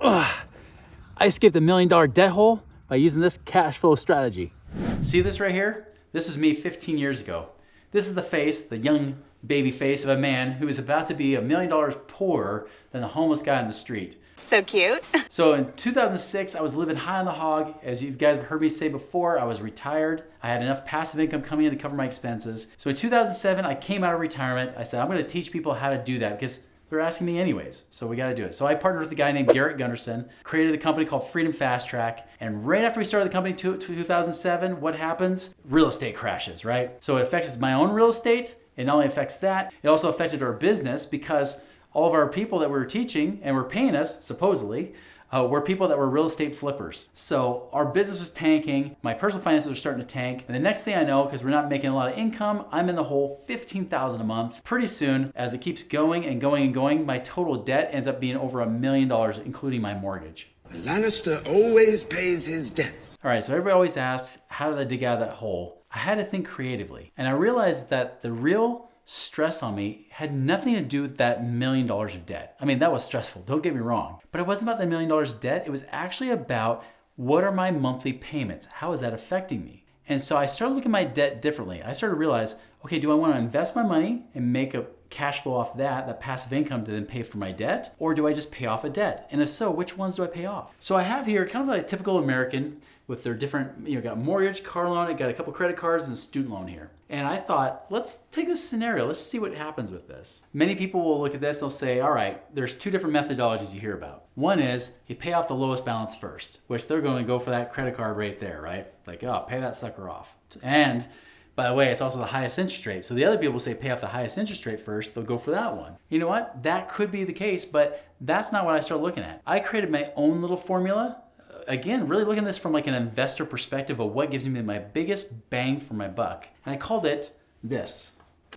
I escaped the $1 million debt hole by using this cash flow strategy. See this right here? This was me 15 years ago. This is the face, the young baby face of a man who is about to be $1 million poorer than the homeless guy on the street. So cute. So in 2006, I was living high on the hog. As you guys have heard me say before, I was retired. I had enough passive income coming in to cover my expenses. So in 2007, I came out of retirement. I said, I'm going to teach people how to do that because they're asking me anyways, so we got to do it. So I partnered with a guy named Garrett Gunderson, created a company called Freedom Fast Track, and right after we started the company in 2007, what happens? Real estate crashes, right? So it affects my own real estate. It not only affects that, it also affected our business because all of our people that we were teaching and were paying us, supposedly, were people that were real estate flippers. So our business was tanking, my personal finances were starting to tank, and the next thing I know, because we're not making a lot of income, I'm in the hole $15,000 a month. Pretty soon, as it keeps going and going and going, my total debt ends up being over $1 million, including my mortgage. Lannister always pays his debts. All right, so everybody always asks, how did I dig out of that hole? I had to think creatively, and I realized that the real stress on me had nothing to do with that $1 million of debt. I mean, that was stressful, don't get me wrong. But it wasn't about the $1 million of debt. It was actually about what are my monthly payments? How is that affecting me? And so I started looking at my debt differently. I started to realize, okay, do I want to invest my money and make a cash flow off that passive income to then pay for my debt? Or do I just pay off a debt? And if so, which ones do I pay off? So I have here kind of like a typical American with their different, got mortgage, car loan, I got a couple credit cards and a student loan here. And I thought, let's take this scenario, let's see what happens with this. Many people will look at this, they'll say, all right, there's two different methodologies you hear about. One is you pay off the lowest balance first, which they're going to go for that credit card right there, right? Like, oh, pay that sucker off. And by the way, it's also the highest interest rate. So the other people say pay off the highest interest rate first, they'll go for that one. You know what? That could be the case, but that's not what I started looking at. I created my own little formula. Again, really looking at this from like an investor perspective of what gives me my biggest bang for my buck. And I called it this.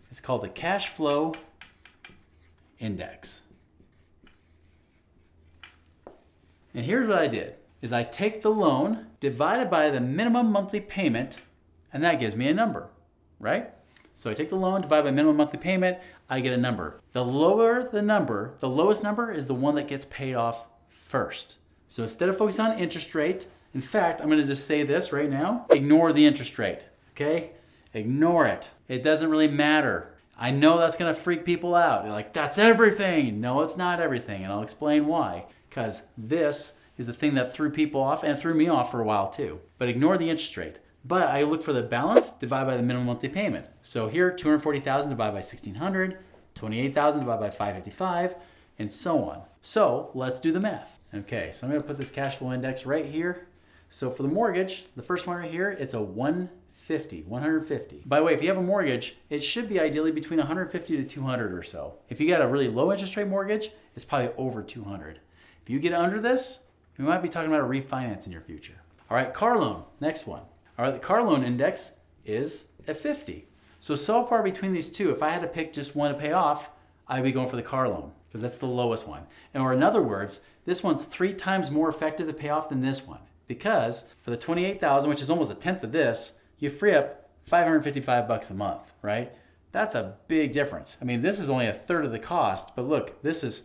It's called the cash flow index. And here's what I did, is I take the loan divided by the minimum monthly payment, and that gives me a number, right? So I take the loan, divide by minimum monthly payment, I get a number. The lower the number, the lowest number is the one that gets paid off first. So instead of focusing on interest rate, in fact, I'm gonna just say this right now, ignore the interest rate, okay? Ignore it. It doesn't really matter. I know that's gonna freak people out. They're like, that's everything. No, it's not everything, and I'll explain why. Because this is the thing that threw people off and threw me off for a while too. But ignore the interest rate. But I look for the balance divided by the minimum monthly payment. So here, 240,000 divided by 1,600, 28,000 divided by 555, and so on. So let's do the math. Okay, so I'm gonna put this cash flow index right here. So for the mortgage, the first one right here, it's a 150. By the way, if you have a mortgage, it should be ideally between 150 to 200 or so. If you got a really low interest rate mortgage, it's probably over 200. If you get under this, we might be talking about a refinance in your future. All right, car loan, next one. All right, the car loan index is at 50. So far between these two, if I had to pick just one to pay off, I'd be going for the car loan because that's the lowest one. Or in other words, this one's 3 times more effective to pay off than this one because for the 28,000, which is almost a tenth of this, you free up $555 a month, right? That's a big difference. I mean, this is only a third of the cost, but look, this is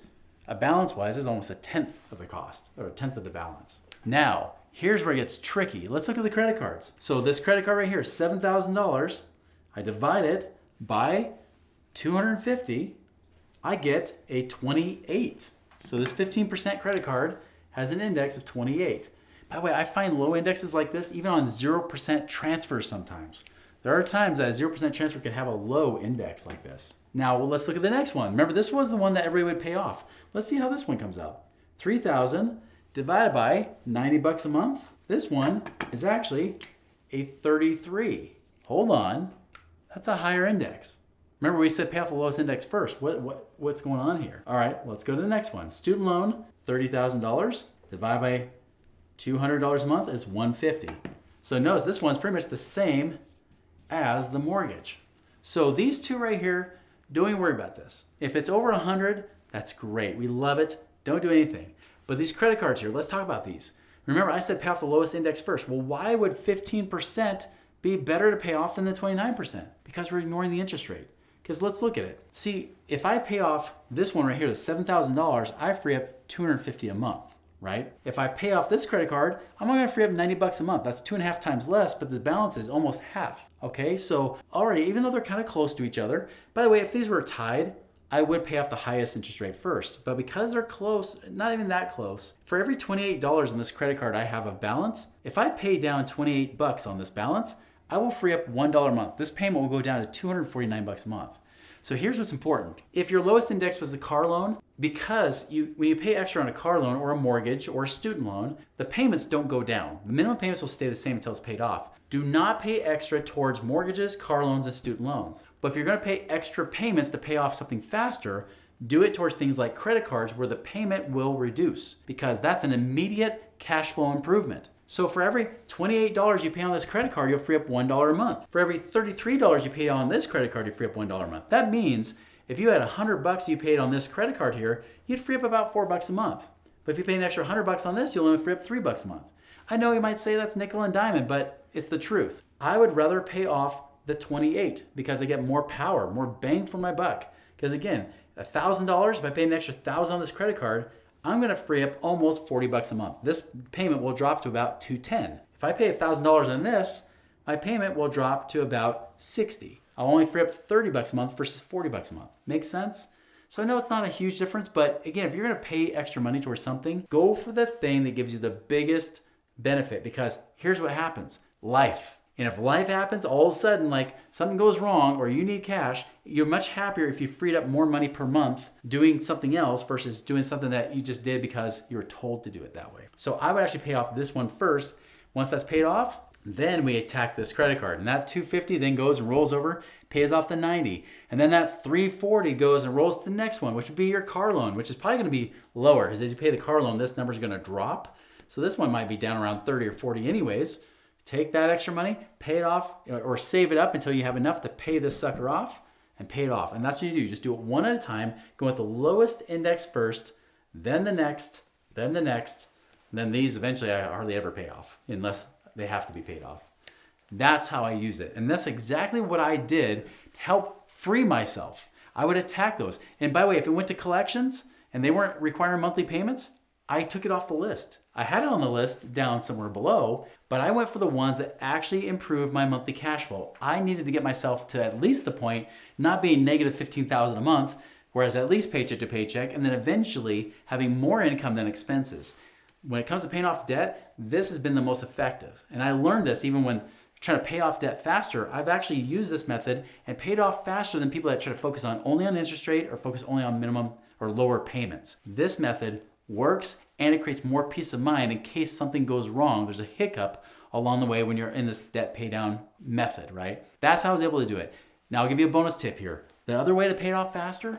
balance-wise, this is almost a tenth of the cost or a tenth of the balance. Now, here's where it gets tricky. Let's look at the credit cards. So this credit card right here is $7,000. I divide it by 250. I get a 28. So this 15% credit card has an index of 28. By the way, I find low indexes like this even on 0% transfers sometimes. There are times that a 0% transfer can have a low index like this. Now, let's look at the next one. Remember, this was the one that everybody would pay off. Let's see how this one comes out. 3,000 divided by $90 a month. This one is actually a 33. Hold on, that's a higher index. Remember we said pay off the lowest index first. What's going on here? All right, let's go to the next one. Student loan, $30,000 divided by $200 a month is $150. So notice this one's pretty much the same as the mortgage. So these two right here, don't even worry about this. If it's over 100, that's great. We love it. Don't do anything. But these credit cards here, let's talk about these. Remember, I said pay off the lowest index first. Well, why would 15% be better to pay off than the 29%? Because we're ignoring the interest rate. Because let's look at it. See, if I pay off this one right here, the $7,000, I free up $250 a month, right? If I pay off this credit card, I'm only gonna free up $90 a month. That's 2.5 times less, but the balance is almost half, okay? So already, even though they're kind of close to each other, by the way, if these were tied, I would pay off the highest interest rate first. But because they're close, not even that close, for every $28 on this credit card I have of balance, if I pay down $28 on this balance, I will free up $1 a month. This payment will go down to $249 a month. So here's what's important. If your lowest index was a car loan, because when you pay extra on a car loan or a mortgage or a student loan, the payments don't go down. The minimum payments will stay the same until it's paid off. Do not pay extra towards mortgages, car loans, and student loans. But if you're gonna pay extra payments to pay off something faster, do it towards things like credit cards where the payment will reduce, because that's an immediate cash flow improvement. So for every $28 you pay on this credit card, you'll free up $1 a month. For every $33 you pay on this credit card, you free up $1 a month. That means if you had $100 you paid on this credit card here, you'd free up about $4 a month. But if you pay an extra $100 on this, you'll only free up $3 a month. I know you might say that's nickel and diamond, but it's the truth. I would rather pay off the 28 because I get more power, more bang for my buck. Because again, $1,000, if I pay an extra $1,000 on this credit card, I'm gonna free up almost $40 a month. This payment will drop to about $210. If I pay $1,000 on this, my payment will drop to about $60. I'll only free up $30 a month versus $40 a month. Make sense? So I know it's not a huge difference, but again, if you're gonna pay extra money towards something, go for the thing that gives you the biggest benefit, because here's what happens, life. And if life happens, all of a sudden, like something goes wrong or you need cash, you're much happier if you freed up more money per month doing something else versus doing something that you just did because you were told to do it that way. So I would actually pay off this one first. Once that's paid off, then we attack this credit card. And that $250 then goes and rolls over, pays off the $90. And then that $340 goes and rolls to the next one, which would be your car loan, which is probably gonna be lower because as you pay the car loan, this number's gonna drop. So this one might be down around 30 or 40 anyways. Take that extra money, pay it off, or save it up until you have enough to pay this sucker off and pay it off. And that's what you do. Just do it one at a time. Go with the lowest index first, then the next, then the next. And then these eventually I hardly ever pay off unless they have to be paid off. That's how I use it. And that's exactly what I did to help free myself. I would attack those. And by the way, if it went to collections and they weren't requiring monthly payments, I took it off the list. I had it on the list down somewhere below, but I went for the ones that actually improved my monthly cash flow. I needed to get myself to at least the point not being negative $15,000 a month, whereas at least paycheck to paycheck, and then eventually having more income than expenses. When it comes to paying off debt, this has been the most effective. And I learned this even when trying to pay off debt faster. I've actually used this method and paid off faster than people that try to focus only on interest rate or focus only on minimum or lower payments. This method works and it creates more peace of mind in case something goes wrong. There's a hiccup along the way when you're in this debt pay down method, right? That's how I was able to do it. Now I'll give you a bonus tip here. The other way to pay it off faster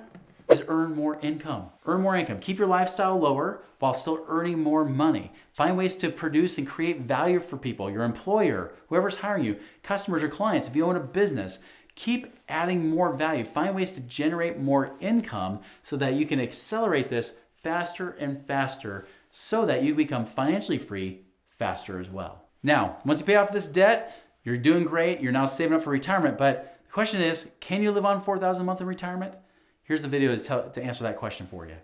is earn more income. Earn more income. Keep your lifestyle lower while still earning more money. Find ways to produce and create value for people, your employer, whoever's hiring you, customers or clients, if you own a business. Keep adding more value. Find ways to generate more income so that you can accelerate this faster and faster so that you become financially free faster as well. Now, once you pay off this debt, you're doing great. You're now saving up for retirement. But the question is, can you live on $4,000 a month in retirement? Here's the video to answer that question for you.